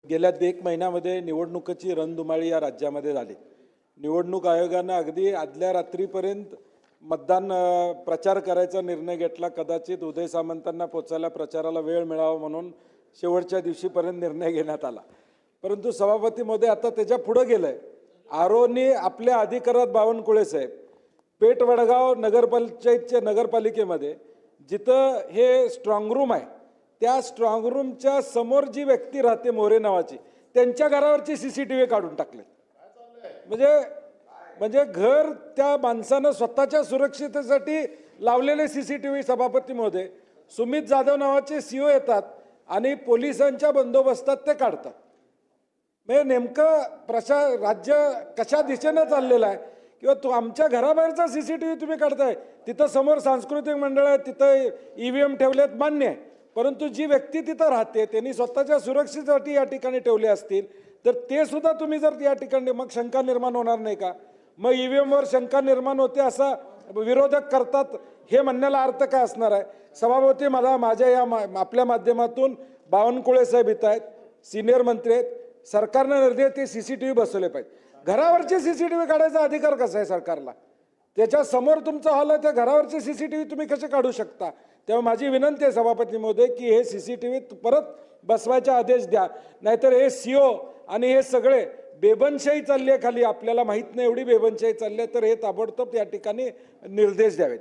गेल्या 1 महिन्यामध्ये निवडणुकीची रणधुमाळी या राज्यामध्ये झाली। निवडणूक आयोगानं अगदी आदल्या रात्रीपर्यंत मतदान प्रचार करायचा निर्णय घेतला। कदाचित उदय सामंतांना पोचायला प्रचाराला वेळ मिळावा म्हणून शेवटच्या दिवशीपर्यंत निर्णय घेण्यात आला। परंतु सभापती महोदय आता त्याच्या पुढे गेलंय। आरोनी आपल्या अधिकारात बावनकुळे साहेब पेठ वडगाव नगरपालिकेमध्ये जिथं हे स्ट्रॉंग रूम आहे त्या स्ट्रॉंग रूमच्या समोर जी व्यक्ती राहते मोरे नावाची त्यांच्या घरावरची सीसीटीव्ही काढून टाकले। म्हणजे घर त्या माणसानं स्वतःच्या सुरक्षिततेसाठी लावलेले सीसीटीव्ही सभापती महोदय सुमित जाधव नावाचे सीओ येतात आणि पोलिसांच्या बंदोबस्तात ते काढतात। म्हणजे नेमकं राज्य कशा दिशेने चाललेलं आहे किंवा तो आमच्या घराबाहेरचा सीसीटीव्ही तुम्ही काढताय तिथं समोर सांस्कृतिक मंडळ आहे तिथं ईव्हीएम ठेवलेत मान्य आहे, परंतु जी व्यक्ती तिथं राहते त्यांनी स्वतःच्या सुरक्षेसाठी या ठिकाणी ठेवले असतील तर ते सुद्धा तुम्ही जर या ठिकाणी मग शंका निर्माण होणार नाही का? मग ईव्हीएमवर शंका निर्माण होते असा विरोधक करतात हे म्हणण्याला अर्थ काय असणार आहे? सभापती माझ्या या आपल्या माध्यमातून बावनकुळे साहेब इथं आहेत, सिनियर मंत्री आहेत, सरकारने निर्देश ते सीसीटीव्ही बसवले पाहिजे। घरावरचे सीसीटीव्ही काढायचा अधिकार कसा आहे सरकारला? त्याच्या समोर तुमचा हॉल आहे त्या घरावरचे सीसीटीव्ही तुम्ही कसे काढू शकता? तेव्हा माझी विनंती आहे सभापती महोदय की हे सीसीटीव्ही परत बसवायचे आदेश द्या, नाहीतर हे सीओ आणि हे सगळे बेबनशाही चालली आहे खाली, आपल्याला माहित नाही एवढी बेबनशाही चालली आहे, तर हे ताबडतोब या ठिकाणी निर्देश द्यावेत।